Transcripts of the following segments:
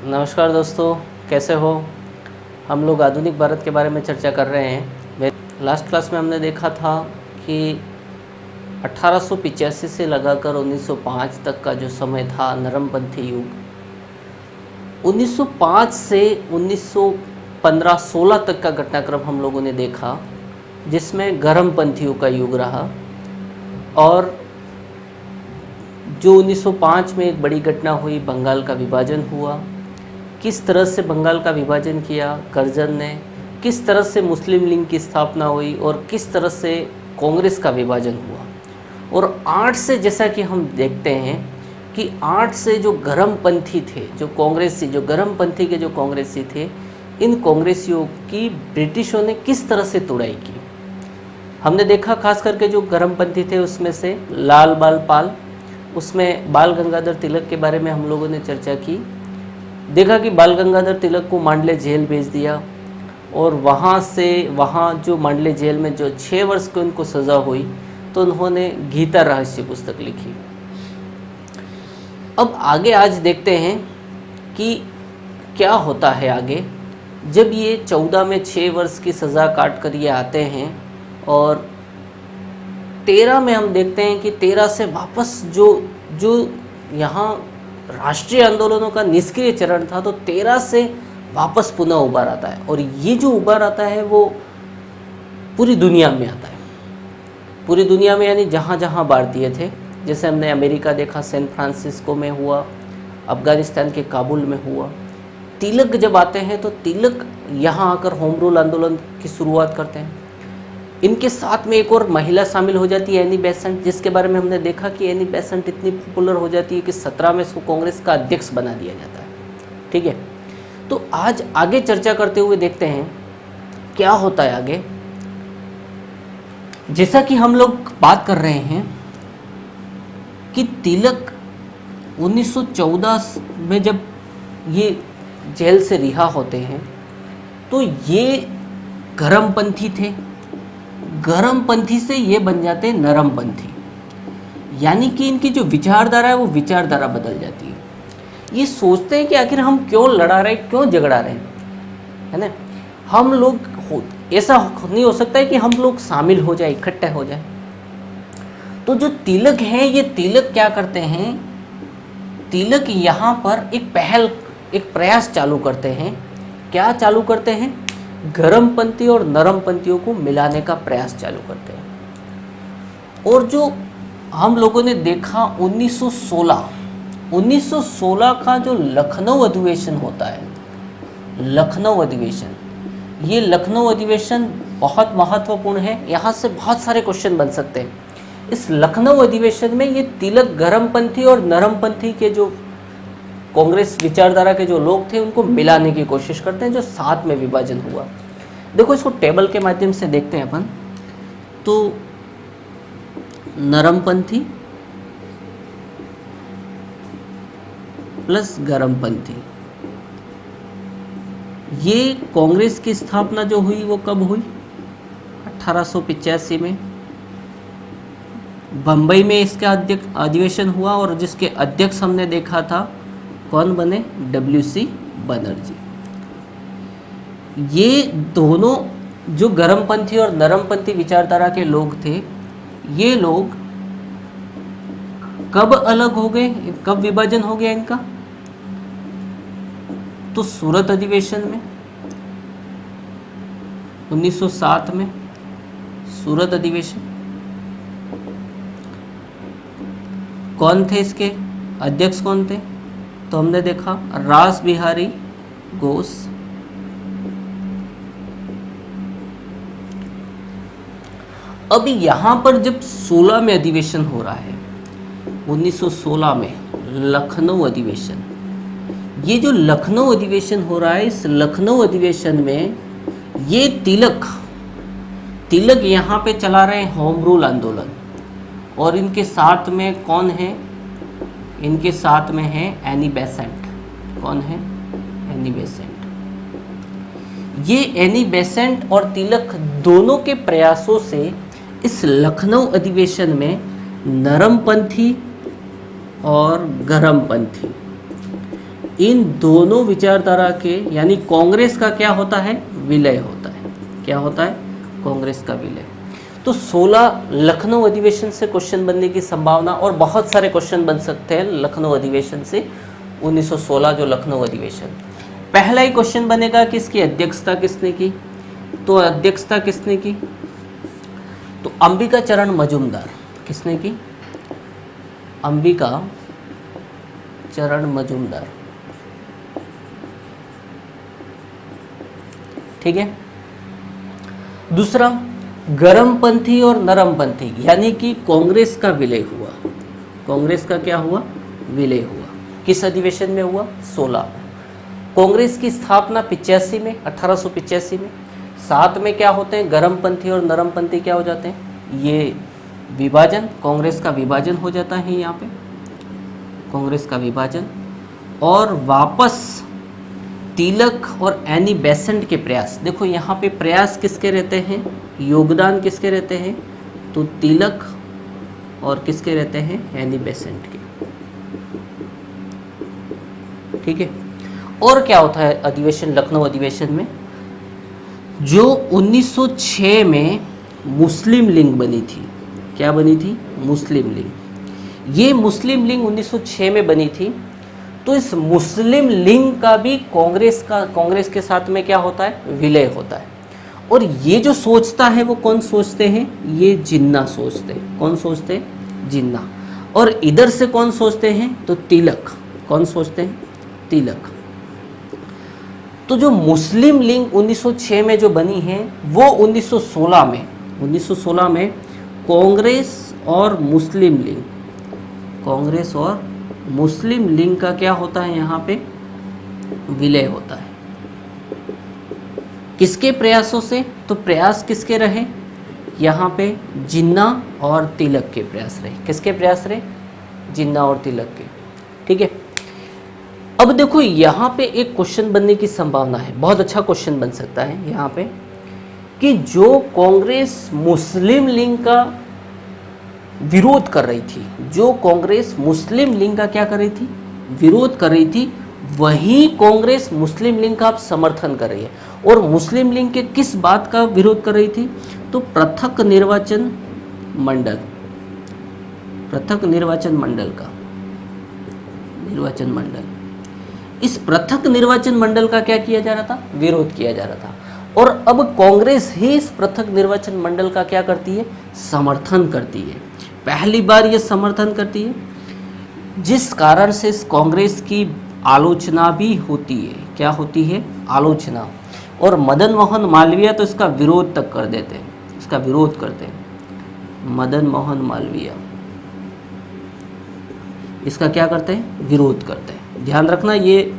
नमस्कार दोस्तों, कैसे हो। हम लोग आधुनिक भारत के बारे में चर्चा कर रहे हैं। लास्ट क्लास में हमने देखा था कि 1885 से लगाकर 1905 तक का जो समय था नरमपंथी युग, 1905 से 1915-16 तक का घटनाक्रम हम लोगों ने देखा, जिसमें गर्मपंथियों का युग रहा। और जो 1905 में एक बड़ी घटना हुई, बंगाल का विभाजन हुआ। किस तरह से बंगाल का विभाजन किया कर्जन ने, किस तरह से मुस्लिम लीग की स्थापना हुई और किस तरह से कांग्रेस का विभाजन हुआ। और 8 से, जैसा कि हम देखते हैं कि 8 से जो गर्मपंथी थे, जो कांग्रेसी, जो गर्मपंथी के जो कांग्रेसी थे, इन कांग्रेसियों की ब्रिटिशों ने किस तरह से तुड़ाई की। हमने देखा खास करके जो गर्मपंथी थे उसमें से लाल बाल पाल, उसमें बाल गंगाधर तिलक के बारे में हम लोगों ने चर्चा की। देखा कि बाल गंगाधर तिलक को मांडले जेल भेज दिया और वहाँ जो मांडले जेल में जो 6 वर्ष को उनको सज़ा हुई, तो उन्होंने गीता रहस्य पुस्तक लिखी। अब आगे आज देखते हैं कि क्या होता है आगे, जब ये 14 में 6 वर्ष की सज़ा काट कर ये आते हैं। और 13 में हम देखते हैं कि 13 से वापस जो यहाँ राष्ट्रीय आंदोलनों का निष्क्रिय चरण था, तो 13 से वापस पुनः उभर आता है। और ये जो उभर आता है वो पूरी दुनिया में आता है, पूरी दुनिया में, यानी जहाँ जहाँ भारतीय थे। जैसे हमने अमेरिका देखा, सैन फ्रांसिस्को में हुआ, अफ़गानिस्तान के काबुल में हुआ। तिलक जब आते हैं तो तिलक यहाँ आकर होम रूल आंदोलन की शुरुआत करते हैं। इनके साथ में एक और महिला शामिल हो जाती है, एनी बेसेंट, जिसके बारे में हमने देखा कि एनी बेसेंट इतनी पॉपुलर हो जाती है कि 17 में इसको कांग्रेस का अध्यक्ष बना दिया जाता है। ठीक है, तो आज आगे चर्चा करते हुए देखते हैं क्या होता है आगे। जैसा कि हम लोग बात कर रहे हैं कि तिलक 1914 में जब ये जेल से रिहा होते हैं, तो ये गर्मपंथी थे। गर्मपंथी से ये बन जाते हैं नरमपंथी, यानी कि इनकी जो विचारधारा है वो विचारधारा बदल जाती है। ये सोचते हैं कि आखिर हम क्यों लड़ा रहे, क्यों झगड़ा रहे हैं, है ना। हम लोग ऐसा नहीं हो सकता है कि हम लोग शामिल हो जाए, इकट्ठे हो जाए। तो जो तिलक है, ये तिलक क्या करते हैं, तिलक यहाँ पर एक प्रयास चालू करते हैं। क्या चालू करते हैं? गर्मपंथी और नरमपंथियों को मिलाने का प्रयास चालू करते हैं। और जो हम लोगों ने देखा 1916 का जो लखनऊ अधिवेशन होता है, लखनऊ अधिवेशन, ये लखनऊ अधिवेशन बहुत महत्वपूर्ण है। यहाँ से बहुत सारे क्वेश्चन बन सकते हैं। इस लखनऊ अधिवेशन में ये तिलक गर्मपंथी और नरमपंथी के जो कांग्रेस विचारधारा के जो लोग थे उनको मिलाने की कोशिश करते हैं, जो साथ में विभाजन हुआ। देखो, इसको टेबल के माध्यम से देखते हैं अपन। तो नरमपंथी प्लस गर्मपंथी, ये कांग्रेस की स्थापना जो हुई वो कब हुई? 1885 में बम्बई में इसका अधिवेशन हुआ। और जिसके अध्यक्ष हमने देखा था, कौन बने? WC बनर्जी। ये दोनों जो गर्मपंथी और नरमपंथी विचारधारा के लोग थे, ये लोग कब अलग हो गए, कब विभाजन हो गया इनका? तो सूरत अधिवेशन में 1907 में सूरत अधिवेशन। कौन थे इसके अध्यक्ष, कौन थे? तो हमने देखा रास बिहारी घोष। अब यहाँ पर जब 16 में अधिवेशन हो रहा है, 1916 में लखनऊ अधिवेशन, ये जो लखनऊ अधिवेशन हो रहा है, इस लखनऊ अधिवेशन में ये तिलक यहाँ पे चला रहे हैं होम रूल आंदोलन। और इनके साथ में कौन है? इनके साथ में है एनी बेसेंट। कौन है? Annie Besant. ये एनी बेसेंट और तिलक दोनों के प्रयासों से इस लखनऊ अधिवेशन में नरमपंथी और गर्मपंथी इन दोनों विचारधारा के यानी कांग्रेस का क्या होता है, विलय होता है। क्या होता है, कांग्रेस का विलय। तो 16 लखनऊ अधिवेशन से क्वेश्चन बनने की संभावना, और बहुत सारे क्वेश्चन बन सकते हैं लखनऊ अधिवेशन से। 1916 जो लखनऊ अधिवेशन, पहला ही क्वेश्चन बनेगा कि इसकी अध्यक्षता किसने की। तो अध्यक्षता किसने की, तो अंबिका चरण मजूमदार। किसने की, अंबिका चरण मजूमदार। ठीक है। दूसरा, गरमपंथी और नरमपंथी, यानी कि कांग्रेस का विलय हुआ। कांग्रेस का क्या हुआ, विलय हुआ। किस अधिवेशन में हुआ, 16 में। कांग्रेस की स्थापना 85 में, 1885 में। साथ में क्या होते हैं, गरमपंथी और नरमपंथी क्या हो जाते हैं, ये विभाजन, कांग्रेस का विभाजन हो जाता है यहाँ पे, कांग्रेस का विभाजन। और वापस तिलक और एनी बेसेंट के प्रयास, देखो यहाँ पे प्रयास किसके रहते हैं, योगदान किसके रहते हैं, तो तिलक और किसके रहते हैं, एनी बेसेंट के। ठीक है। और क्या होता है अधिवेशन, लखनऊ अधिवेशन में, जो 1906 में मुस्लिम लीग बनी थी। क्या बनी थी, मुस्लिम लीग। ये मुस्लिम लीग 1906 में बनी थी। तो इस मुस्लिम लीग का भी कांग्रेस के साथ में क्या होता है, विलय होता है। और ये जो सोचता है वो कौन सोचते हैं, ये जिन्ना सोचते हैं। कौन सोचते हैं, जिन्ना। और इधर से कौन सोचते हैं, तो तिलक। कौन सोचते हैं, तिलक। तो जो मुस्लिम लीग 1906 में जो बनी है, वो 1916 में कांग्रेस और मुस्लिम लीग, कांग्रेस और मुस्लिम लीग का क्या होता है, यहाँ पे विलय होता है। किसके प्रयासों से, तो प्रयास किसके रहे, यहाँ पे जिन्ना और तिलक के प्रयास रहे। किसके प्रयास रहे, जिन्ना और तिलक के। ठीक है। अब देखो यहाँ पे एक क्वेश्चन बनने की संभावना है, बहुत अच्छा क्वेश्चन बन सकता है यहाँ पे, कि जो कांग्रेस मुस्लिम लीग का विरोध कर रही थी, जो कांग्रेस मुस्लिम लीग का क्या कर रही थी, विरोध कर रही थी, वही कांग्रेस मुस्लिम लीग का अब समर्थन कर रही है। और मुस्लिम लीग के किस बात का विरोध कर रही थी, तो पृथक निर्वाचन मंडल, पृथक निर्वाचन मंडल का, निर्वाचन मंडल। इस पृथक निर्वाचन मंडल का क्या किया जा रहा था, विरोध किया जा रहा था। और अब कांग्रेस ही इस पृथक निर्वाचन मंडल का क्या करती है, समर्थन करती है। पहली बार ये समर्थन करती है, जिस कारण से इस कांग्रेस की आलोचना भी होती है। क्या होती है, आलोचना। और मदन मोहन मालवीय तो इसका विरोध तक कर देते हैं, इसका विरोध करते हैं। मदन मोहन मालवीय इसका क्या करते हैं, विरोध करते हैं। ध्यान रखना, ये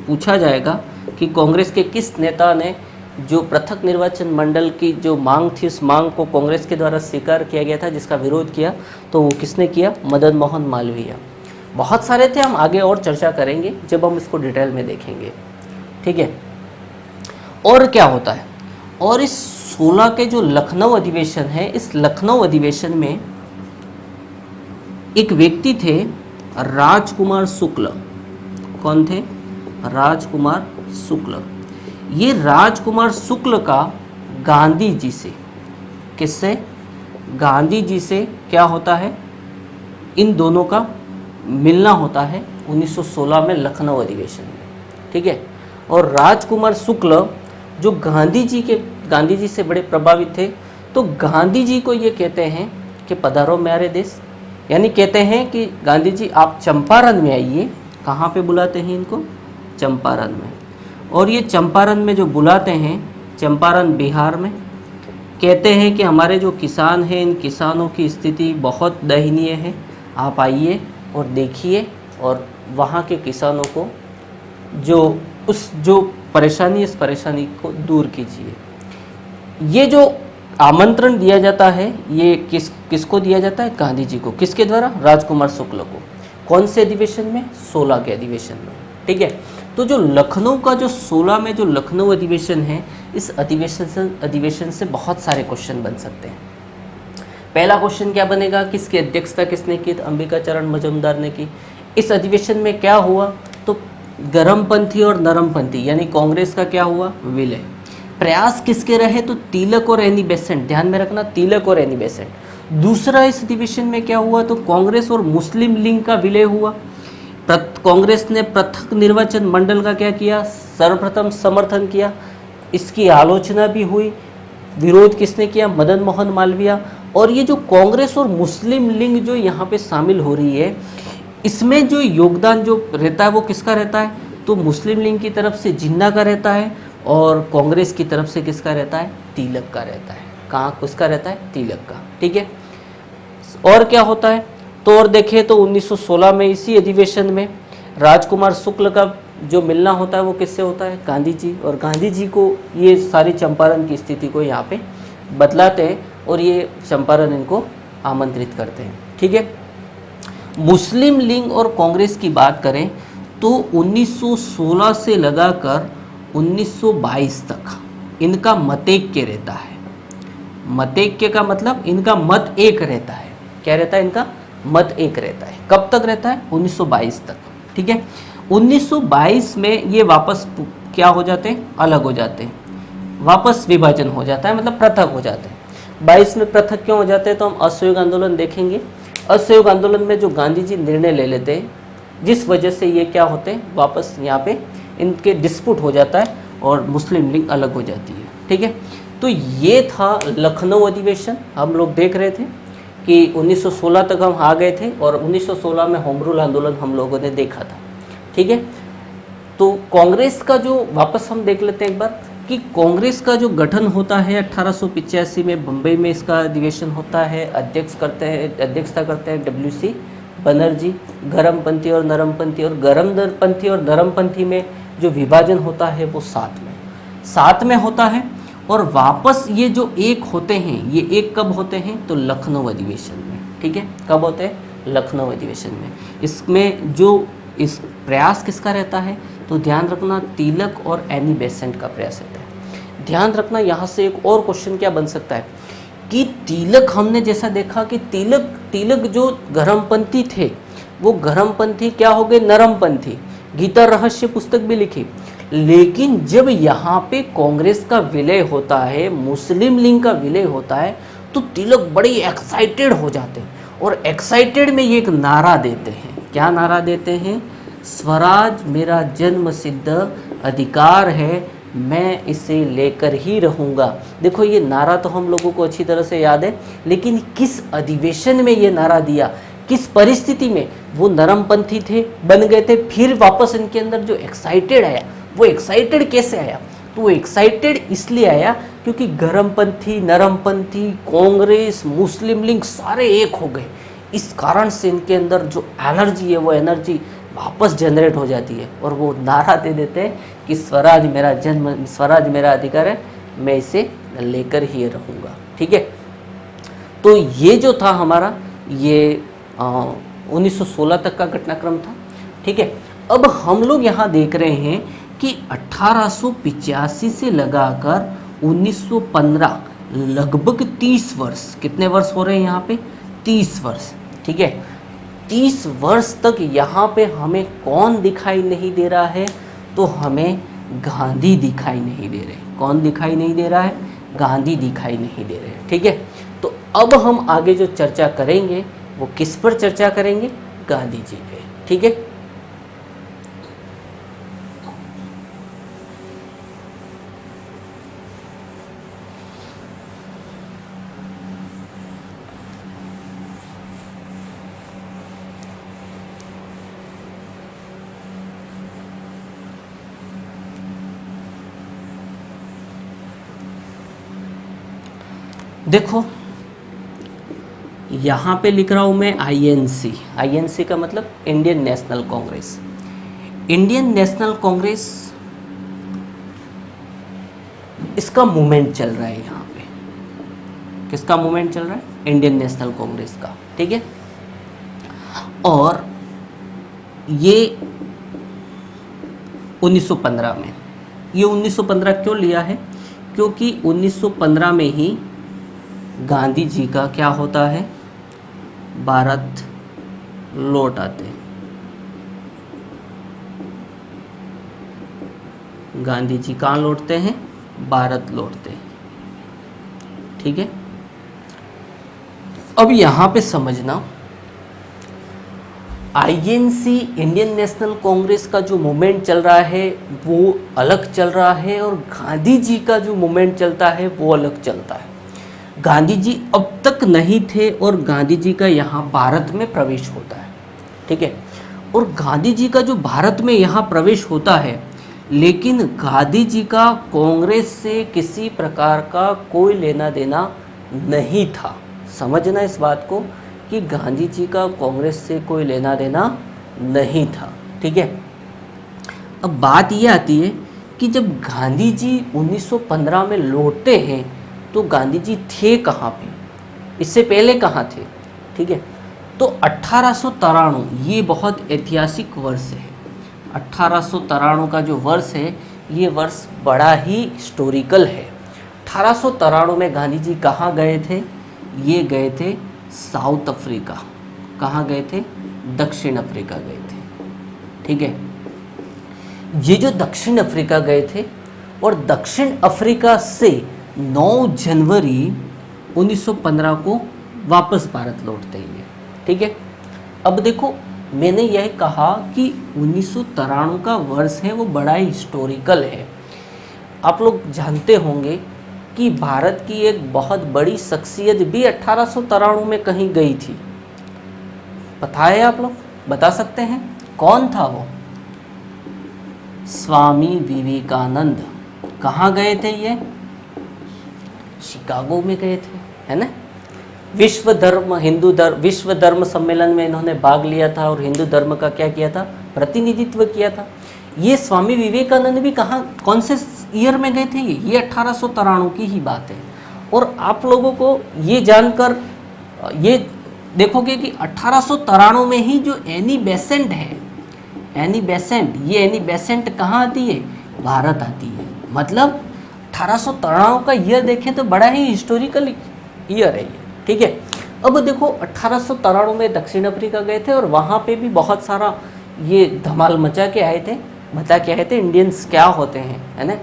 पूछा जाएगा कि कांग्रेस के किस नेता ने जो पृथक निर्वाचन मंडल की जो मांग थी, उस मांग को कांग्रेस के द्वारा स्वीकार किया गया था, जिसका विरोध किया, तो वो किसने किया, मदन मोहन मालवीय। बहुत सारे थे, हम आगे और चर्चा करेंगे जब हम इसको डिटेल में देखेंगे। ठीक है। और क्या होता है, और इस 16 के जो लखनऊ अधिवेशन है, इस लखनऊ अधिवेशन में एक व्यक्ति थे, राजकुमार शुक्ल। कौन थे, राजकुमार शुक्ल। ये राजकुमार शुक्ल का गांधी जी से, किससे, गांधी जी से क्या होता है, इन दोनों का मिलना होता है 1916 में लखनऊ अधिवेशन में। ठीक है। और राजकुमार शुक्ल जो गांधी जी से बड़े प्रभावित थे, तो गांधी जी को ये कहते हैं कि पधारो मेरे देश, यानी कहते हैं कि गांधी जी आप चंपारण में आइए। कहाँ पे बुलाते हैं इनको, चंपारण में। और ये चंपारण में जो बुलाते हैं, चंपारण बिहार में, कहते हैं कि हमारे जो किसान हैं, इन किसानों की स्थिति बहुत दयनीय है, आप आइए और देखिए और वहाँ के किसानों को जो परेशानी, इस परेशानी को दूर कीजिए। ये जो आमंत्रण दिया जाता है, ये किसको दिया जाता है, गांधी जी को। किसके द्वारा, राजकुमार शुक्ल को। कौन से अधिवेशन में, 16 के अधिवेशन में। ठीक है। तो जो लखनऊ का जो 16 में जो लखनऊ अधिवेशन है, इस अधिवेशन से बहुत सारे क्वेश्चन बन सकते हैं। पहला क्वेश्चन क्या बनेगा, किसकी अध्यक्षता किसने की, तो अंबिका चरण मजूमदार ने की। इस अधिवेशन में क्या हुआ, तो गरमपंथी और नरमपंथी यानी कांग्रेस का क्या हुआ, विलय। प्रयास किसके रहे, तो तिलक और एनी बेसेंट, ध्यान में रखना तिलक और एनी बेसेंट। दूसरा इस अधिवेशन में क्या हुआ, तो कांग्रेस और मुस्लिम लीग का विलय हुआ। कांग्रेस ने पृथक निर्वाचन मंडल का क्या किया, सर्वप्रथम समर्थन किया। इसकी आलोचना भी हुई, विरोध किसने किया, मदन मोहन मालवीय। और ये जो कांग्रेस और मुस्लिम लीग जो यहाँ पे शामिल हो रही है, इसमें जो योगदान जो रहता है वो किसका रहता है, तो मुस्लिम लीग की तरफ से जिन्ना का रहता है और कांग्रेस की तरफ से किसका रहता है, तिलक का रहता है। कहाँ किसका रहता है, तिलक का, ठीक है। और क्या होता है, तो और देखें तो 1916 में इसी अधिवेशन में राजकुमार शुक्ल का जो मिलना होता है वो किससे होता है, गांधी जी। और गांधी जी को ये सारी चंपारण की स्थिति को यहाँ पे बतलाते हैं और ये चंपारण इनको आमंत्रित करते हैं, ठीक है। मुस्लिम लीग और कांग्रेस की बात करें तो 1916 से लगाकर 1922 तक इनका मतैक्य रहता है। मतैक्य का मतलब इनका मत एक रहता है। क्या रहता है, इनका मत एक रहता है। कब तक रहता है, 1922 तक, ठीक है। 1922 में ये वापस क्या हो जाते हैं, अलग हो जाते हैं, वापस विभाजन हो जाता है, मतलब पृथक हो जाते हैं। 22 में पृथक क्यों हो जाते हैं, तो हम असहयोग आंदोलन देखेंगे। असहयोग आंदोलन में जो गांधी जी निर्णय ले लेते हैं, जिस वजह से ये क्या होते हैं, वापस यहाँ पे इनके डिस्प्यूट हो जाता है और मुस्लिम लीग अलग हो जाती है, ठीक है। तो ये था लखनऊ अधिवेशन। हम लोग देख रहे थे कि 1916 तक हम आ गए थे और 1916 में होम रूल आंदोलन हम लोगों ने देखा था, ठीक है। तो कांग्रेस का जो वापस हम देख लेते हैं एक बार कि कांग्रेस का जो गठन होता है 1885 में बम्बई में इसका अधिवेशन होता है। अध्यक्षता करते हैं WC बनर्जी। गरमपंथी और नरमपंथी, और गरमपंथी और नरमपंथी में जो विभाजन होता है वो साथ में होता है। और वापस ये जो एक होते हैं, ये एक कब होते हैं, तो लखनऊ अधिवेशन में, ठीक है। कब होते हैं, लखनऊ अधिवेशन में। इसमें जो इस प्रयास किसका रहता है, तो ध्यान रखना तिलक और एनी बेसेंट का प्रयास रहता है। ध्यान रखना यहाँ से एक और क्वेश्चन क्या बन सकता है कि तिलक, हमने जैसा देखा कि तिलक जो गरमपंथी थे वो गरमपंथी क्या हो गए, नरमपंथी। गीता रहस्य पुस्तक भी लिखी। लेकिन जब यहाँ पे कांग्रेस का विलय होता है, मुस्लिम लीग का विलय होता है, तो तिलक बड़े एक्साइटेड हो जाते हैं और एक्साइटेड में ये एक नारा देते हैं। क्या नारा देते हैं, स्वराज मेरा जन्म सिद्ध अधिकार है, मैं इसे लेकर ही रहूँगा। देखो ये नारा तो हम लोगों को अच्छी तरह से याद है, लेकिन किस अधिवेशन में ये नारा दिया, किस परिस्थिति में, वो नरमपंथी थे, बन गए थे, फिर वापस इनके अंदर जो एक्साइटेड आया, वो एक्साइटेड कैसे आया, तो वो एक्साइटेड इसलिए आया क्योंकि गरमपंथी, नरमपंथी, कांग्रेस, मुस्लिम लीग सारे एक हो गए। इस कारण से इनके अंदर जो एनर्जी है, वो एनर्जी वापस जनरेट हो जाती है और वो नारा दे देते हैं कि स्वराज मेरा जन्म, स्वराज मेरा अधिकार है, मैं इसे लेकर ही रहूँगा, ठीक है। तो ये जो था हमारा, ये 1916 तक का घटनाक्रम था, ठीक है। अब हम लोग यहाँ देख रहे हैं कि 1885 से लगाकर 1915 लगभग 30 वर्ष, कितने वर्ष हो रहे हैं यहाँ पे, 30 वर्ष, ठीक है। 30 वर्ष तक यहाँ पे हमें कौन दिखाई नहीं दे रहा है, तो हमें गांधी दिखाई नहीं दे रहे। कौन दिखाई नहीं दे रहा है, गांधी दिखाई नहीं दे रहे, ठीक है। तो अब हम आगे जो चर्चा करेंगे वो किस पर चर्चा करेंगे, गांधी जी पे, ठीक है। देखो यहाँ पे लिख रहा हूँ मैं INC का मतलब Indian national Congress. Indian national Congress, इसका मूवमेंट चल रहा है यहाँ पे। किसका मूवमेंट चल रहा है, इंडियन नेशनल कांग्रेस का, ठीक है। और ये 1915 में, ये 1915 क्यों लिया है, क्योंकि 1915 में ही गांधी जी का क्या होता है, भारत लौट आते हैं। गांधी जी कहाँ लौटते हैं? भारत लौटते हैं। ठीक है, अब यहाँ पे समझना, आईएनसी इंडियन नेशनल कांग्रेस का जो मूवमेंट चल रहा है वो अलग चल रहा है, और गांधी जी का जो मूवमेंट चलता है वो अलग चलता है। गांधी जी अब तक नहीं थे और गांधी जी का यहाँ भारत में प्रवेश होता है। ठीक है, और गांधी जी का जो भारत में यहाँ प्रवेश होता है, लेकिन गांधी जी का कांग्रेस से किसी प्रकार का कोई लेना देना नहीं था। समझना इस बात को कि गांधी जी का कांग्रेस से कोई लेना देना नहीं था। ठीक है, अब बात ये आती है कि जब गांधी जी 1915 में लौटते हैं तो गांधी जी थे कहाँ पे, इससे पहले कहाँ थे? ठीक है, तो 1893 ये बहुत ऐतिहासिक वर्ष है। 1893 का जो वर्ष है ये वर्ष बड़ा ही हिस्टोरिकल है। 1893 में गांधी जी कहाँ गए थे? ये गए थे साउथ अफ्रीका। कहाँ गए थे? दक्षिण अफ्रीका गए थे। ठीक है, ये जो दक्षिण अफ्रीका गए थे और दक्षिण अफ्रीका से 9 जनवरी 1915 को वापस भारत लौटते हैं। ठीक है, अब देखो मैंने यह कहा कि 1993 का वर्ष है वो बड़ा ही हिस्टोरिकल है। आप लोग जानते होंगे कि भारत की एक बहुत बड़ी शख्सियत भी 1893 में कहीं गई थी। पता है? आप लोग बता सकते हैं कौन था वो? स्वामी विवेकानंद। कहाँ गए थे ये? शिकागो में गए थे, है ना। विश्व धर्म सम्मेलन में इन्होंने भाग लिया था और हिंदू धर्म का क्या किया था? प्रतिनिधित्व किया था। ये स्वामी विवेकानंद भी कौन से ईयर में गए थे? ये 1893 की ही बात है। और आप लोगों को ये जानकर ये देखोगे कि 1893 में ही जो एनी बेसेंट है, एनी बेसेंट कहाँ आती है? भारत आती है। मतलब 1893 का ईयर देखें तो बड़ा ही हिस्टोरिकल ईयर है ये। ठीक है, अब देखो 1893 में दक्षिण अफ्रीका गए थे और वहाँ पे भी बहुत सारा ये धमाल मचा के आए थे, बता के आए थे इंडियंस क्या होते हैं, है ना।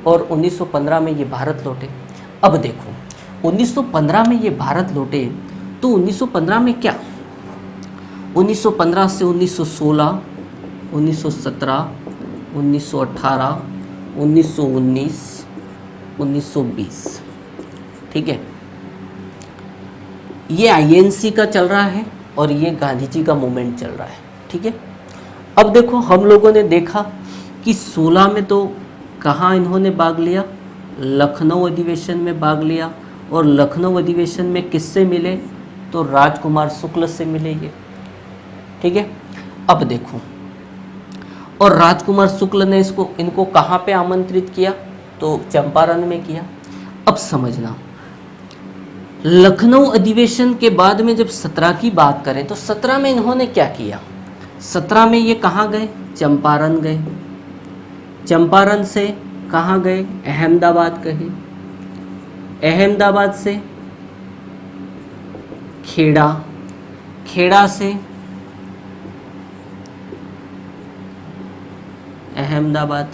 और 1915 में ये भारत लौटे। अब देखो 1915 में ये भारत लौटे तो 1915 में क्या, 1915 से 1916, 1917, 1918, 1919, 1920। ठीक है, ये आईएनसी का चल रहा है और ये गांधी जी का मूवमेंट चल रहा है। ठीक है, अब देखो हम लोगों ने देखा कि 16 में तो कहाँ इन्होंने भाग लिया? लखनऊ अधिवेशन में भाग लिया। और लखनऊ अधिवेशन में किससे मिले? तो राजकुमार शुक्ल से मिले ये। ठीक है, अब देखो, और राजकुमार शुक्ल ने इनको कहाँ पे आमंत्रित किया? तो चंपारण में किया। अब समझना, लखनऊ अधिवेशन के बाद में जब 17 की बात करें तो 17 में इन्होंने क्या किया? 17 में ये कहाँ गए? चंपारण गए। चंपारण से कहाँ गए? अहमदाबाद गए। अहमदाबाद से खेड़ा, खेड़ा से अहमदाबाद,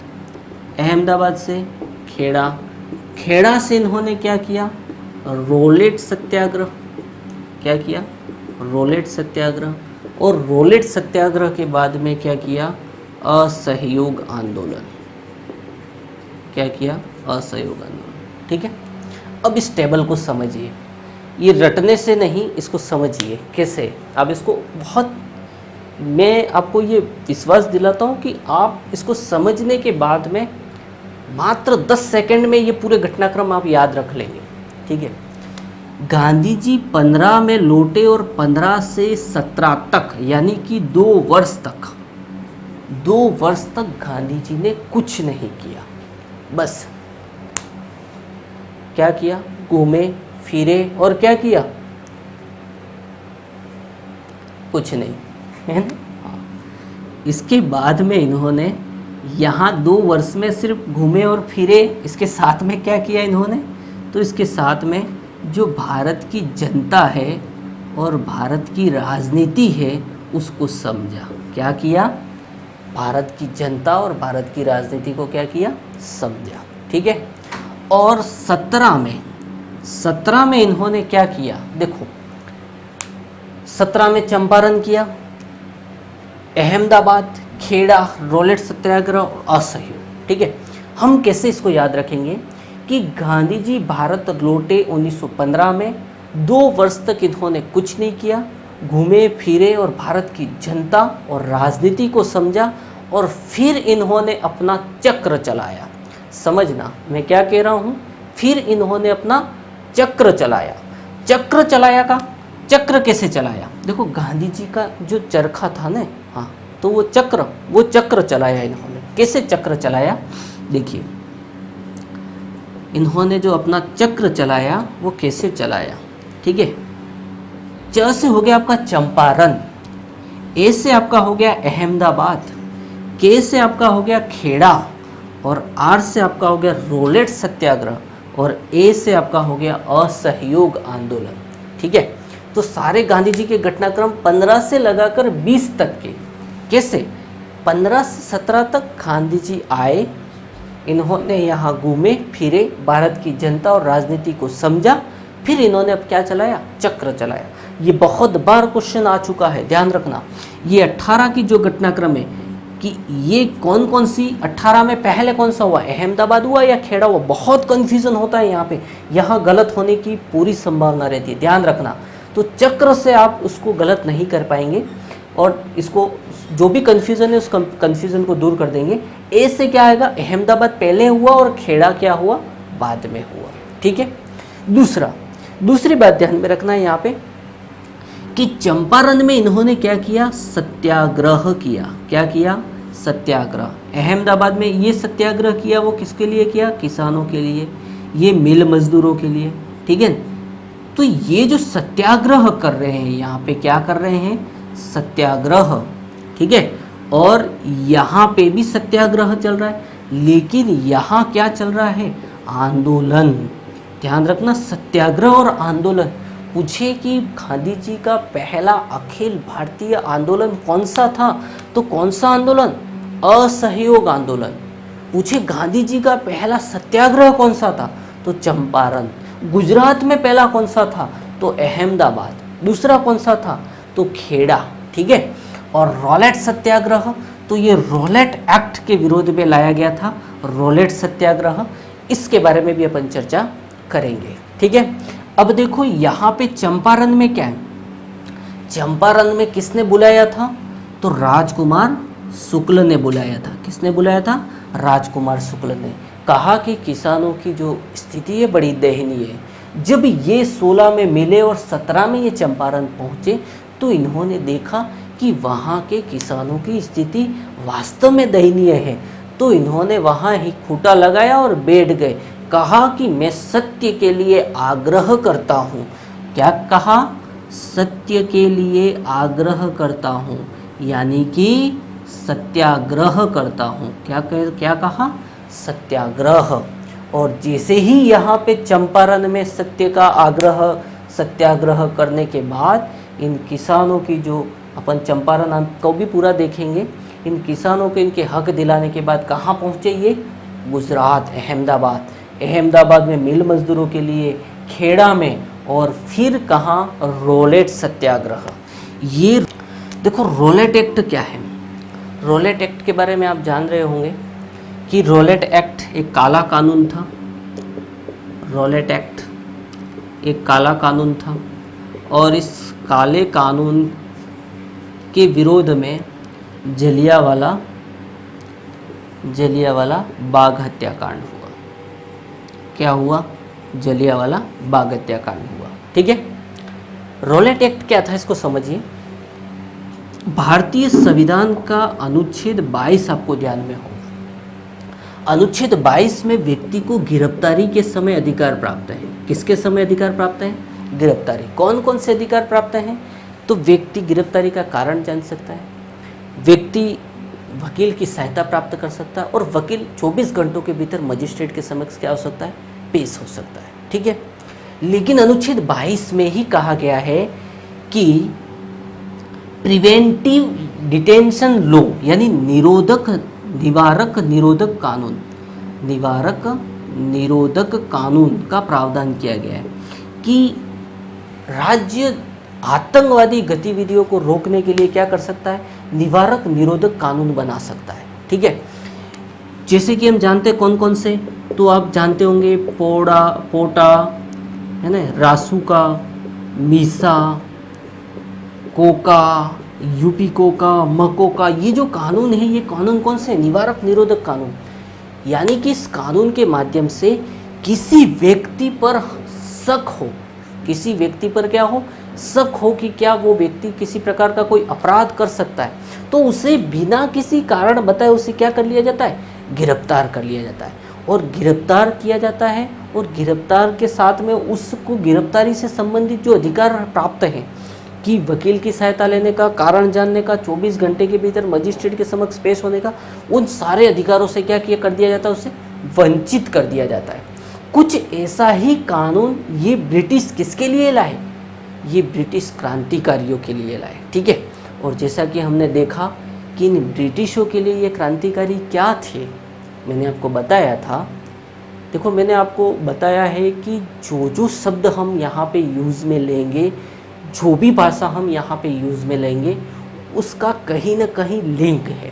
अहमदाबाद से खेड़ा, खेड़ा से इन्होंने क्या किया? रोलेट सत्याग्रह। क्या किया? रोलेट सत्याग्रह। और रोलेट सत्याग्रह के बाद में क्या किया? असहयोग आंदोलन। क्या किया? असहयोग आंदोलन। ठीक है, अब इस टेबल को समझिए, ये रटने से नहीं, इसको समझिए कैसे। अब इसको बहुत, मैं आपको ये विश्वास दिलाता हूँ कि आप इसको समझने के बाद में मात्र 10 सेकंड में ये पूरे घटनाक्रम आप याद रख लेंगे। ठीक है, गांधी जी 15 में लौटे और 15 से 17 तक यानी कि 2 वर्ष तक गांधी जी ने कुछ नहीं किया। बस क्या किया? घूमे फिरे और क्या किया? कुछ नहीं, है ना। इसके बाद में इन्होंने यहाँ 2 वर्ष में सिर्फ घूमे और फिरे, इसके साथ में क्या किया इन्होंने? तो इसके साथ में जो भारत की जनता है और भारत की राजनीति है उसको समझा। क्या किया? भारत की जनता और भारत की राजनीति को क्या किया, समझा। ठीक है। और 17 में इन्होंने क्या किया, देखो 17 में चंपारण किया, अहमदाबाद, खेड़ा, रॉलेट सत्याग्रह और असहयोग। ठीक है। हम कैसे इसको याद रखेंगे कि गांधी जी भारत लौटे 1915 में, 2 वर्ष तक इन्होंने कुछ नहीं किया, घूमे फिरे और भारत की जनता और राजनीति को समझा और फिर इन्होंने अपना चक्र चलाया। समझना मैं क्या कह रहा हूँ, फिर इन्होंने अपना चक्र चलाया। चक्र चलाया का, चक्र कैसे चलाया, देखो गांधी जी का जो चरखा था ना, हाँ, तो वो चक्र चलाया इन्होंने। कैसे चक्र चलाया, देखिए इन्होंने जो अपना चक्र चलाया वो कैसे चलाया। ठीक है। च से हो गया आपका चंपारण, ए से आपका हो गया अहमदाबाद, के से आपका हो गया खेड़ा और आर से आपका हो गया रॉलेट सत्याग्रह और ए से आपका हो गया असहयोग आंदोलन। ठीक है। तो सारे गांधी जी के घटनाक्रम 15 से लगाकर 20 तक के, कैसे 15 से 17 तक गांधी जी आए, इन्होंने यहाँ घूमे फिरे, भारत की जनता और राजनीति को समझा, फिर इन्होंने अब क्या चलाया, चक्र चलाया। ये बहुत बार क्वेश्चन आ चुका है, ध्यान रखना। ये 18 की जो घटनाक्रम है कि ये कौन कौन सी, 18 में पहले कौन सा हुआ, अहमदाबाद हुआ या खेड़ा हुआ, बहुत कन्फ्यूजन होता है यहाँ पे। यहाँ गलत होने की पूरी संभावना रहती है, ध्यान रखना। तो चक्र से आप उसको गलत नहीं कर पाएंगे और इसको जो भी कन्फ्यूज़न है उस कन्फ्यूज़न को दूर कर देंगे। ए से क्या आएगा, अहमदाबाद पहले हुआ और खेड़ा क्या हुआ, बाद में हुआ। ठीक है। दूसरी बात ध्यान में रखना है यहाँ पे कि चंपारण में इन्होंने क्या किया, सत्याग्रह किया। क्या किया, सत्याग्रह। अहमदाबाद में ये सत्याग्रह किया, वो किसके लिए किया, किसानों के लिए, ये मिल मजदूरों के लिए। ठीक है। तो ये जो सत्याग्रह कर रहे हैं यहाँ पे, क्या कर रहे हैं, सत्याग्रह। ठीक है। और यहाँ पे भी सत्याग्रह चल रहा है, लेकिन यहाँ क्या चल रहा है, आंदोलन। ध्यान रखना, सत्याग्रह और आंदोलन। पूछे कि गांधी जी का पहला अखिल भारतीय आंदोलन कौन सा था, तो कौन सा आंदोलन, असहयोग आंदोलन। पूछे गांधी जी का पहला सत्याग्रह कौन सा था, तो चंपारण। गुजरात में पहला कौन सा था, तो अहमदाबाद। दूसरा कौन सा था, तो खेड़ा। ठीक है। और रॉलेट सत्याग्रह, तो ये रॉलेट एक्ट के विरोध में लाया गया था, रॉलेट सत्याग्रह। इसके बारे में भी अपन चर्चा करेंगे। ठीक है। अब देखो यहाँ पे चंपारण में क्या है, चंपारण में किसने बुलाया था, तो राजकुमार शुक्ल ने बुलाया था। किसने बुलाया था, राजकुमार शुक्ल ने। कहा कि किसानों की जो स्थिति है बड़ी दयनीय है। जब ये 16 में मिले और 17 में ये चंपारण पहुँचे तो इन्होंने देखा कि वहाँ के किसानों की स्थिति वास्तव में दयनीय है, तो इन्होंने वहाँ ही खूंटा लगाया और बैठ गए। कहा कि मैं सत्य के लिए आग्रह करता हूँ। क्या कहा, सत्य के लिए आग्रह करता हूँ, यानी कि सत्याग्रह करता हूँ। क्या कहा, सत्याग्रह। और जैसे ही यहाँ पे चंपारण में सत्य का आग्रह, सत्याग्रह करने के बाद इन किसानों की जो, अपन चंपारण को भी पूरा देखेंगे, इन किसानों को इनके हक दिलाने के बाद कहाँ पहुँचे ये, गुजरात, अहमदाबाद में मिल मजदूरों के लिए, खेड़ा में, और फिर कहाँ, रॉलेट सत्याग्रह। ये देखो रॉलेट एक्ट क्या है। रॉलेट एक्ट के बारे में आप जान रहे होंगे कि रॉलेट एक्ट एक काला कानून था। रॉलेट एक्ट एक काला कानून था और इस काले कानून के विरोध में जलियांवाला बाग हत्याकांड हुआ। क्या हुआ, जलियांवाला बाग हत्याकांड हुआ। ठीक है। रॉलेट एक्ट क्या था, इसको समझिए। भारतीय संविधान का अनुच्छेद 22 आपको ध्यान में होगा। अनुच्छेद 22 में व्यक्ति को गिरफ्तारी के समय अधिकार प्राप्त है। किसके समय अधिकार प्राप्त है, गिरफ्तारी। कौन कौन से अधिकार प्राप्त हैं, तो व्यक्ति गिरफ्तारी का कारण जान सकता है, व्यक्ति वकील की सहायता प्राप्त कर सकता है और वकील 24 घंटों के भीतर मजिस्ट्रेट के समक्ष क्या हो सकता है, पेश हो सकता है। ठीक है। लेकिन अनुच्छेद 22 में ही कहा गया है कि प्रिवेंटिव डिटेंशन लॉ यानी निवारक निरोधक कानून का प्रावधान किया गया है कि राज्य आतंकवादी गतिविधियों को रोकने के लिए क्या कर सकता है, निवारक निरोधक कानून बना सकता है। ठीक है, जैसे कि हम जानते हैं कौन कौन से, तो आप जानते होंगे पोटा है ना, रासुका, Misa, Coca, UP Coca, MCOCA, ये जो कानून है ये कानून कौन से, निवारक निरोधक कानून। यानी कि इस कानून के माध्यम से किसी व्यक्ति पर शक हो, किसी व्यक्ति पर क्या हो, शक हो कि क्या वो व्यक्ति किसी प्रकार का कोई अपराध कर सकता है, तो उसे बिना किसी कारण बताए उसे क्या कर लिया जाता है, गिरफ्तार कर लिया जाता है। और गिरफ्तार किया जाता है और गिरफ्तार के साथ में उसको गिरफ्तारी से संबंधित जो अधिकार प्राप्त हैं कि वकील की सहायता लेने का, कारण जानने का, 24 घंटे के भीतर मजिस्ट्रेट के समक्ष पेश होने का, उन सारे अधिकारों से क्या किया कर दिया जाता है, उसे वंचित कर दिया जाता है। कुछ ऐसा ही कानून ये ब्रिटिश किसके लिए लाए, ये ब्रिटिश क्रांतिकारियों के लिए लाए। ठीक है, और जैसा कि हमने देखा कि इन ब्रिटिशों के लिए ये क्रांतिकारी क्या थे, मैंने आपको बताया था। देखो मैंने आपको बताया है कि जो जो शब्द हम यहाँ पे यूज़ में लेंगे, जो भी भाषा हम यहाँ पे यूज़ में लेंगे, उसका कहीं ना कहीं लिंक है।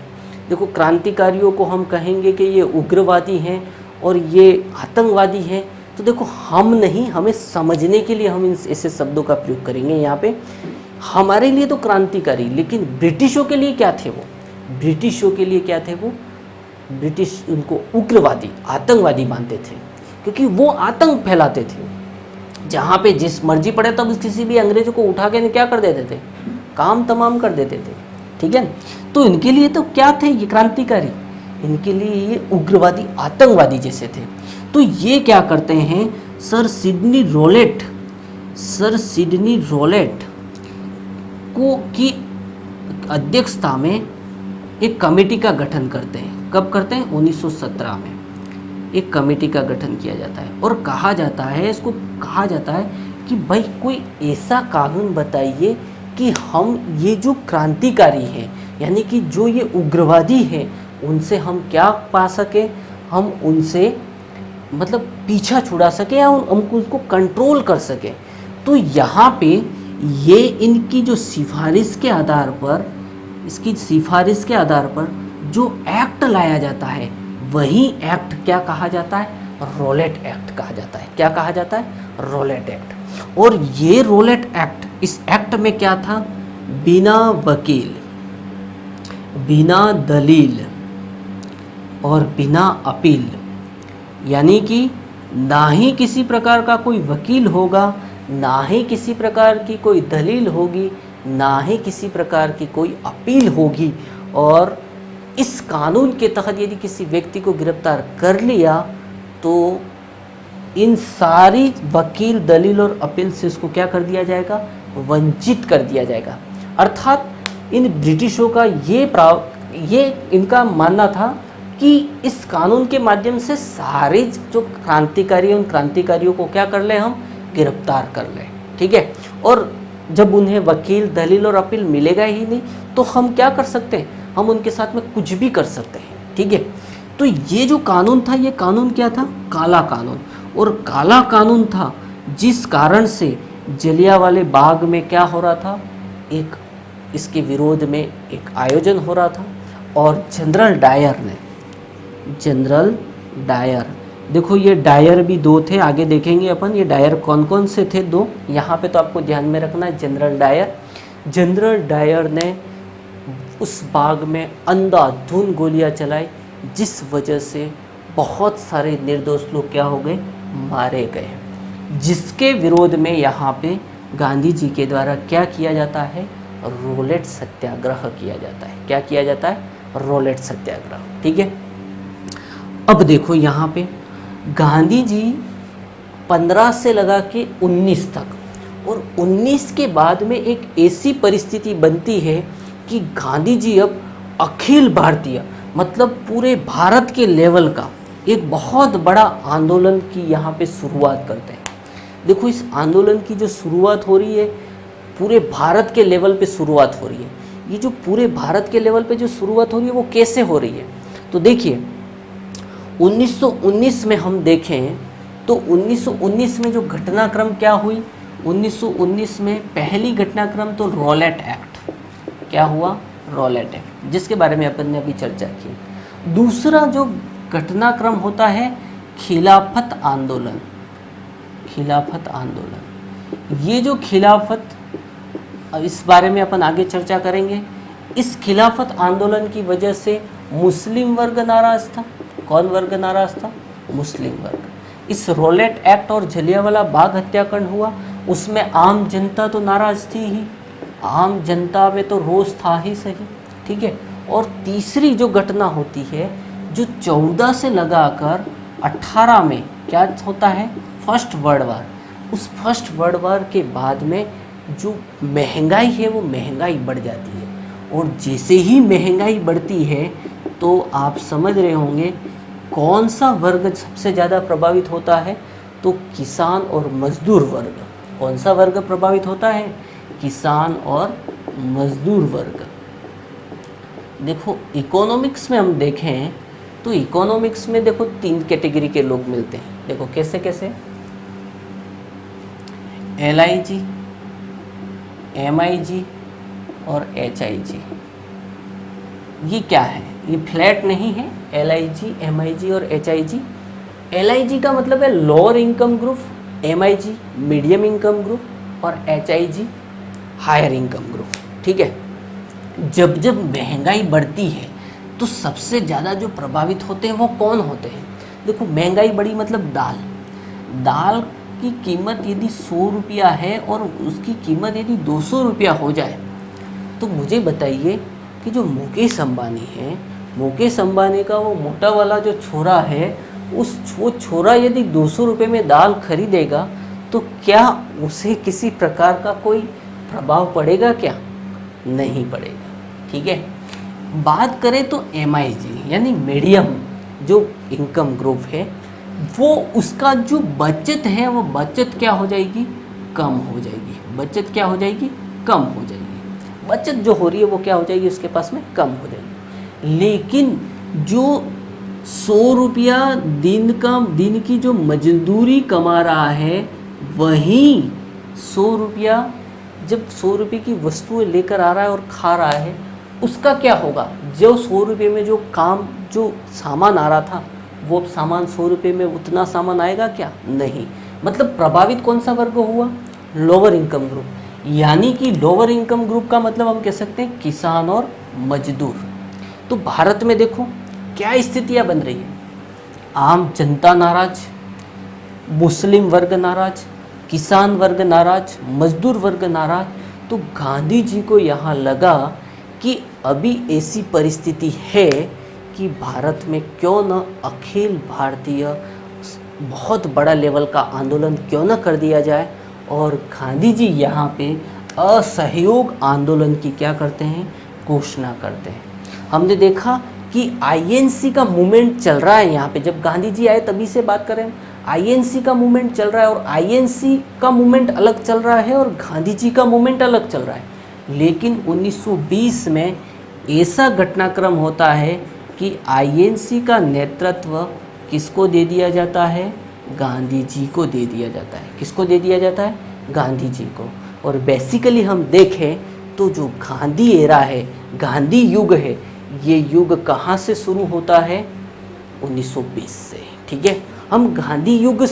देखो क्रांतिकारियों को हम कहेंगे कि ये उग्रवादी हैं और ये आतंकवादी हैं, तो देखो हम नहीं, हमें समझने के लिए हम इन ऐसे शब्दों का प्रयोग करेंगे यहाँ पे। हमारे लिए तो क्रांतिकारी, लेकिन ब्रिटिशों के लिए क्या थे वो, ब्रिटिशों के लिए क्या थे वो, ब्रिटिश उनको उग्रवादी, आतंकवादी मानते थे, क्योंकि वो आतंक फैलाते थे। जहाँ पे जिस मर्जी पड़े तब किसी भी अंग्रेजों को उठा के क्या कर देते थे, काम तमाम कर देते थे। ठीक है, तो इनके लिए तो क्या थे ये क्रांतिकारी, इनके लिए ये उग्रवादी, आतंकवादी जैसे थे। तो ये क्या करते हैं, सर सिडनी रोलेट को की अध्यक्षता में एक कमेटी का गठन करते हैं। कब करते हैं, 1917 में एक कमेटी का गठन किया जाता है और कहा जाता है, इसको कहा जाता है कि भाई कोई ऐसा कानून बताइए कि हम ये जो क्रांतिकारी हैं, यानी कि जो ये उग्रवादी हैं, उनसे हम क्या पा सके, हम उनसे मतलब पीछा छुड़ा सके या हमको उसको कंट्रोल कर सके। तो यहाँ पे ये इनकी जो सिफारिश के आधार पर, इसकी सिफारिश के आधार पर जो एक्ट लाया जाता है, वही एक्ट क्या कहा जाता है, रोलेट एक्ट कहा जाता है। क्या कहा जाता है, रोलेट एक्ट। और ये रोलेट एक्ट, इस एक्ट में क्या था, बिना वकील, बिना दलील और बिना अपील, यानी कि ना ही किसी प्रकार का कोई वकील होगा, ना ही किसी प्रकार की कोई दलील होगी, ना ही किसी प्रकार की कोई अपील होगी। और इस कानून के तहत यदि किसी व्यक्ति को गिरफ्तार कर लिया तो इन सारी वकील, दलील और अपील से उसको क्या कर दिया जाएगा, वंचित कर दिया जाएगा। अर्थात इन ब्रिटिशों का ये इनका मानना था कि इस कानून के माध्यम से सारे जो क्रांतिकारी, उन क्रांतिकारियों को क्या कर ले, हम गिरफ्तार कर ले। ठीक है, और जब उन्हें वकील, दलील और अपील मिलेगा ही नहीं तो हम क्या कर सकते हैं, हम उनके साथ में कुछ भी कर सकते हैं। ठीक है, तो ये जो कानून था, ये कानून क्या था, काला कानून। और काला कानून था जिस कारण से जलियांवाले बाग में क्या हो रहा था, एक इसके विरोध में एक आयोजन हो रहा था। और जनरल डायर, देखो ये डायर भी दो थे, आगे देखेंगे अपन ये डायर कौन कौन से थे, दो। यहाँ पे तो आपको ध्यान में रखना है, जनरल डायर ने उस बाग में अंधाधुंध गोलियां चलाई, जिस वजह से बहुत सारे निर्दोष लोग क्या हो गए, मारे गए। जिसके विरोध में यहाँ पे गांधी जी के द्वारा क्या किया जाता है, रोलेट सत्याग्रह किया जाता है। क्या किया जाता है, रोलेट सत्याग्रह। ठीक है, अब देखो यहाँ पे गांधी जी 15 से लगा के 19 तक, और 19 के बाद में एक ऐसी परिस्थिति बनती है कि गांधी जी अब अखिल भारतीय, मतलब पूरे भारत के लेवल का एक बहुत बड़ा आंदोलन की यहाँ पे शुरुआत करते हैं। देखो इस आंदोलन की जो शुरुआत हो रही है, पूरे भारत के लेवल पे शुरुआत हो रही है। ये जो पूरे भारत के लेवल पे जो शुरुआत हो रही है वो कैसे हो रही है। तो देखिए 1919 में हम देखें तो 1919 में जो घटनाक्रम क्या हुई, 1919 में पहली घटनाक्रम तो रॉलेट एक्ट, क्या हुआ, रॉलेट एक्ट, जिसके बारे में अपन ने अभी चर्चा की। दूसरा जो घटनाक्रम होता है खिलाफत आंदोलन, खिलाफत आंदोलन। ये जो खिलाफत, इस बारे में अपन आगे चर्चा करेंगे। इस खिलाफत आंदोलन की वजह से मुस्लिम वर्ग नाराज था। कौन वर्ग नाराज था, मुस्लिम वर्ग। इस रॉलेट एक्ट और जलियांवाला बाग हत्याकांड हुआ, उसमें आम जनता तो नाराज थी ही, आम जनता में तो रोष था ही सही, ठीक है। और तीसरी जो घटना होती है जो 14 से लगाकर 18 में क्या होता है, फर्स्ट वर्ल्ड वार। उस फर्स्ट वर्ल्ड वार के बाद में जो महंगाई है वो महंगाई बढ़ जाती है, और जैसे ही महंगाई बढ़ती है तो आप समझ रहे होंगे कौन सा वर्ग सबसे ज़्यादा प्रभावित होता है, तो किसान और मजदूर वर्ग। कौन सा वर्ग प्रभावित होता है, किसान और मजदूर वर्ग। देखो इकोनॉमिक्स में हम देखें तो इकोनॉमिक्स में देखो 3 कैटेगरी के लोग मिलते हैं। देखो कैसे कैसे, LIG, MIG और HIG। ये क्या है, ये फ्लैट नहीं है, LIG, MIG और HIG। LIG का मतलब है lower income group, MIG medium income group और HIG हायर इनकम ग्रुप, ठीक है। जब जब महंगाई बढ़ती है तो सबसे ज़्यादा जो प्रभावित होते हैं वो कौन होते हैं। देखो महंगाई बढ़ी मतलब दाल की कीमत यदि 100 रुपया है और उसकी कीमत यदि 200 रुपया हो जाए, तो मुझे बताइए कि जो मुकेश अंबानी है, मुकेश अंबानी का वो मोटा वाला जो छोरा है, वो छोरा यदि 200 रुपये में दाल खरीदेगा तो क्या उसे किसी प्रकार का कोई प्रभाव पड़ेगा, क्या नहीं पड़ेगा, ठीक है। बात करें तो MIG यानी मीडियम जो इनकम ग्रुप है, वो उसका जो बचत है वो बचत क्या हो जाएगी, कम हो जाएगी। बचत क्या हो जाएगी, कम हो जाएगी। बचत जो हो रही है वो क्या हो जाएगी, उसके पास में कम हो जाएगी। लेकिन जो 100 रुपया दिन की जो मजदूरी कमा रहा है, वही 100 रुपया जब 100 रुपये की वस्तुएं लेकर आ रहा है और खा रहा है, उसका क्या होगा। जो 100 रुपये में जो सामान आ रहा था, वो सामान 100 रुपये में उतना सामान आएगा क्या, नहीं। मतलब प्रभावित कौन सा वर्ग हुआ, लोअर इनकम ग्रुप। यानी कि लोअर इनकम ग्रुप का मतलब हम कह सकते हैं किसान और मजदूर। तो भारत में देखो क्या स्थितियां बन रही है, आम जनता नाराज, मुस्लिम वर्ग नाराज, किसान वर्ग नाराज, मजदूर वर्ग नाराज। तो गांधी जी को यहाँ लगा कि अभी ऐसी परिस्थिति है कि भारत में क्यों न अखिल भारतीय बहुत बड़ा लेवल का आंदोलन क्यों न कर दिया जाए। और गांधी जी यहाँ पे असहयोग आंदोलन की क्या करते हैं, घोषणा करते हैं। हमने देखा कि INC का मूवमेंट चल रहा है यहाँ पे, जब गांधी जी आए तभी से बात करें, INC का मूवमेंट चल रहा है, और INC का मूवमेंट अलग चल रहा है और गांधी जी का मूवमेंट अलग चल रहा है। लेकिन 1920 में ऐसा घटनाक्रम होता है कि INC का नेतृत्व किसको दे दिया जाता है, गांधी जी को दे दिया जाता है। किसको दे दिया जाता है, गांधी जी को। और बेसिकली हम देखें तो जो गांधी एरा है, गांधी युग है, ये युग कहाँ से शुरू होता है, 1920 से, ठीक है। हम गांधी युग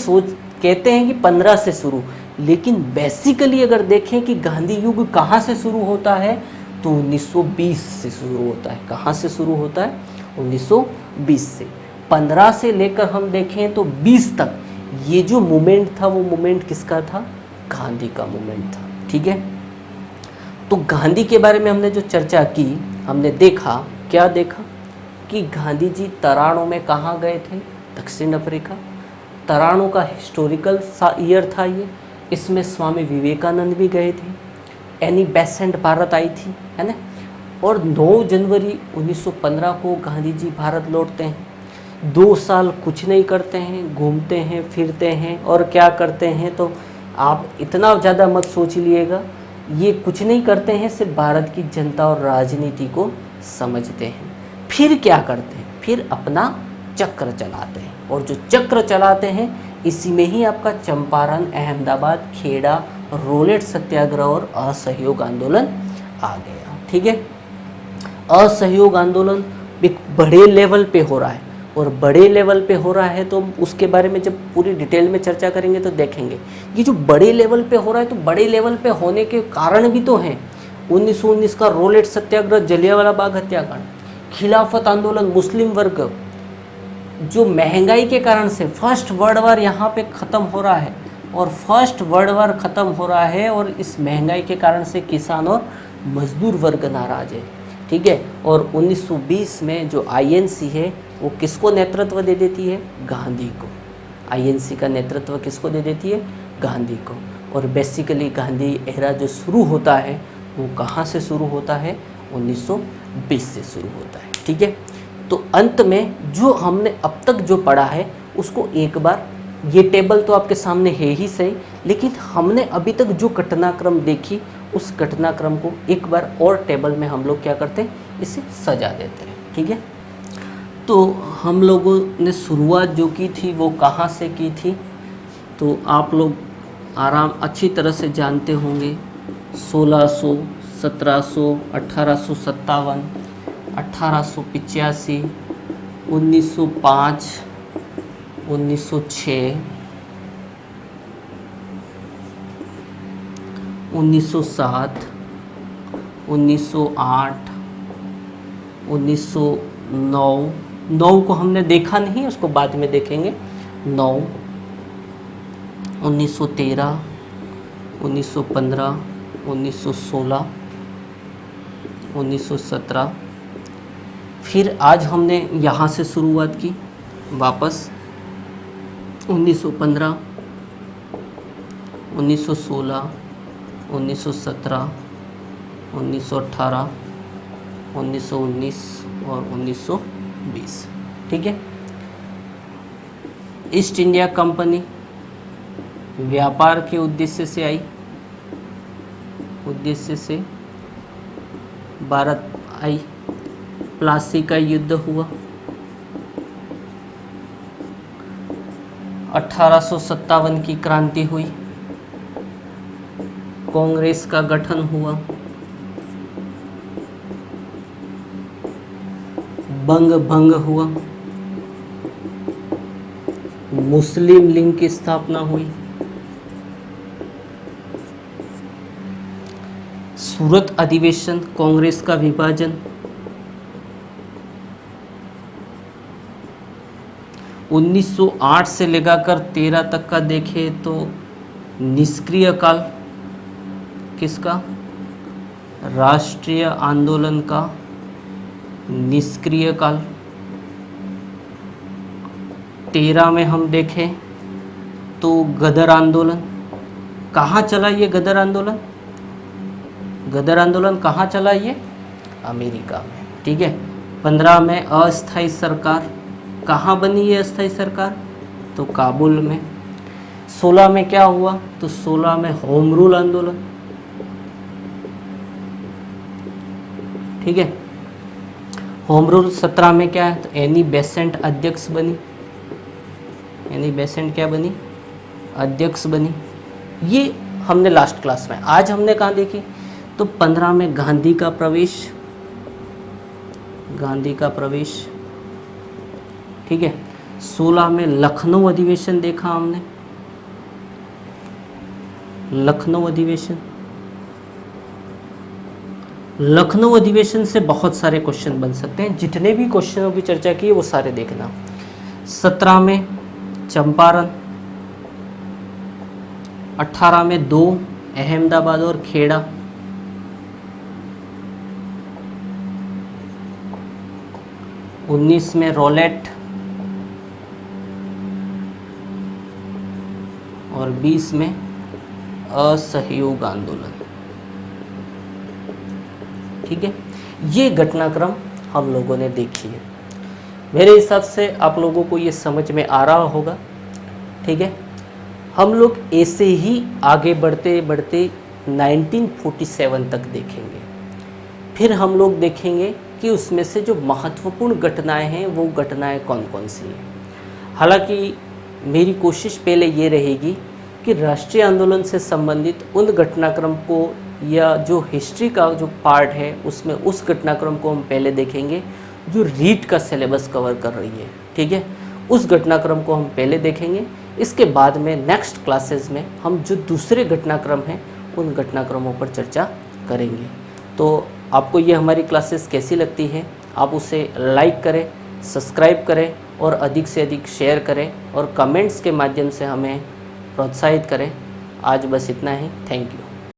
कहते हैं कि 15 से शुरू, लेकिन बेसिकली अगर देखें कि गांधी युग कहाँ से शुरू होता है तो 1920 से शुरू होता है। कहाँ से शुरू होता है, 1920 से। 15 से लेकर हम देखें तो 20 तक ये जो मूवमेंट था वो मूवमेंट किसका था, गांधी का मूवमेंट था, ठीक है। तो गांधी के बारे में हमने जो चर्चा की, हमने देखा, क्या देखा कि गांधी जी तरानों में कहाँ गए थे, दक्षिण अफ्रीका। तरानों का हिस्टोरिकल ईयर था ये, इसमें स्वामी विवेकानंद भी गए थे, एनी बेसेंट भारत आई थी, है ना। और 9 जनवरी 1915 को गांधी जी भारत लौटते हैं। 2 साल कुछ नहीं करते हैं, घूमते हैं, फिरते हैं और क्या करते हैं, तो आप इतना ज़्यादा मत सोच लिएगा। ये कुछ नहीं करते हैं, सिर्फ भारत की जनता और राजनीति को समझते हैं। फिर क्या करते हैं, फिर अपना चक्र चलाते हैं, और जो चक्र चलाते हैं इसी में ही आपका चंपारण, अहमदाबाद, खेड़ा, रोलेट सत्याग्रह और असहयोग आंदोलन आ गया। ठीक है, असहयोग आंदोलन एक बड़े लेवल पे हो रहा है, और बड़े लेवल पे हो रहा है तो उसके बारे में जब पूरी डिटेल में चर्चा करेंगे तो देखेंगे। ये जो बड़े लेवल पे हो रहा है, तो बड़े लेवल पे होने के कारण भी तो हैं। 1919 का रोलेट सत्याग्रह, जलियांवाला बाग हत्याकांड, खिलाफत आंदोलन, मुस्लिम वर्ग, जो महंगाई के कारण से फर्स्ट वर्ल्ड वॉर यहाँ पे ख़त्म हो रहा है, और फर्स्ट वर्ल्ड वॉर ख़त्म हो रहा है, और इस महंगाई के कारण से किसान और मजदूर वर्ग नाराज है। ठीक है, और 1920 में जो आईएनसी है वो किसको नेतृत्व दे देती है, गांधी को। आईएनसी का नेतृत्व किसको दे देती है, गांधी को। और बेसिकली गांधी एरा जो शुरू होता है वो कहाँ से शुरू होता है, 1920 से शुरू होता है। ठीक है, तो अंत में जो हमने अब तक जो पढ़ा है उसको एक बार, ये टेबल तो आपके सामने है ही सही, लेकिन हमने अभी तक जो घटनाक्रम देखी उस घटनाक्रम को एक बार और टेबल में हम लोग क्या करते हैं, इसे सजा देते हैं। ठीक है, तो हम लोगों ने शुरुआत जो की थी वो कहाँ से की थी, तो आप लोग अच्छी तरह से जानते होंगे। 1600, 1700, 1857, 1885, 1905, 1906, 1907, 1908, 1909, 9 को हमने देखा नहीं, उसको बाद में देखेंगे। 9, 1913, 1915, 1916, 1917। फिर आज हमने यहाँ से शुरुआत की वापस 1915, 1916, 1917, 1918, 1919 और 1920। ठीक है, ईस्ट इंडिया कंपनी व्यापार के उद्देश्य से आई, उद्देश्य से भारत आई। प्लासी का युद्ध हुआ, 1857 की क्रांति हुई, कांग्रेस का गठन हुआ, बंग भंग हुआ, मुस्लिम लीग की स्थापना हुई, सूरत अधिवेशन, कांग्रेस का विभाजन, 1908 से लेकर 13 तक का देखें तो निष्क्रिय काल किसका, राष्ट्रीय आंदोलन का निष्क्रिय काल। 13 में हम देखें तो गदर आंदोलन, कहाँ चला ये गदर आंदोलन, गदर आंदोलन कहाँ चला ये, अमेरिका में। ठीक है, 15 में अस्थाई सरकार, कहाँ बनी ये अस्थाई सरकार, तो काबुल में। 16 में क्या हुआ, तो 16 में होम रूल आंदोलन। ठीक है, होम रूल। 17 में क्या है, तो एनी बेसेंट अध्यक्ष बनी, एनी बेसेंट क्या बनी, अध्यक्ष बनी। ये हमने लास्ट क्लास में, आज हमने कहाँ देखी, तो 15 में गांधी का प्रवेश, गांधी का प्रवेश। ठीक है, 16 में लखनऊ अधिवेशन देखा हमने, लखनऊ अधिवेशन। लखनऊ अधिवेशन से बहुत सारे क्वेश्चन बन सकते हैं, जितने भी क्वेश्चनों की चर्चा की है वो सारे देखना। 17 में चंपारण, 18 में 2 अहमदाबाद और खेड़ा, 19 में रोलेट और 20 में असहयोग आंदोलन। ठीक है, ये घटनाक्रम हम लोगों ने देखी है। मेरे हिसाब से आप लोगों को ये समझ में आ रहा होगा। ठीक है, हम लोग ऐसे ही आगे बढ़ते बढ़ते 1947 तक देखेंगे। फिर हम लोग देखेंगे कि उसमें से जो महत्वपूर्ण घटनाएं हैं वो घटनाएं कौन कौन सी हैं। हालांकि मेरी कोशिश पहले ये रहेगी कि राष्ट्रीय आंदोलन से संबंधित उन घटनाक्रम को या जो हिस्ट्री का जो पार्ट है उसमें उस घटनाक्रम को हम पहले देखेंगे जो रीट का सिलेबस कवर कर रही है, ठीक है। उस घटनाक्रम को हम पहले देखेंगे। इसके बाद में नेक्स्ट क्लासेस में हम जो दूसरे घटनाक्रम हैं उन घटनाक्रमों पर चर्चा करेंगे। तो आपको ये हमारी क्लासेस कैसी लगती है, आप उसे लाइक करें, सब्सक्राइब करें और अधिक से अधिक शेयर करें और कमेंट्स के माध्यम से हमें प्रोत्साहित करें। आज बस इतना ही। Thank you.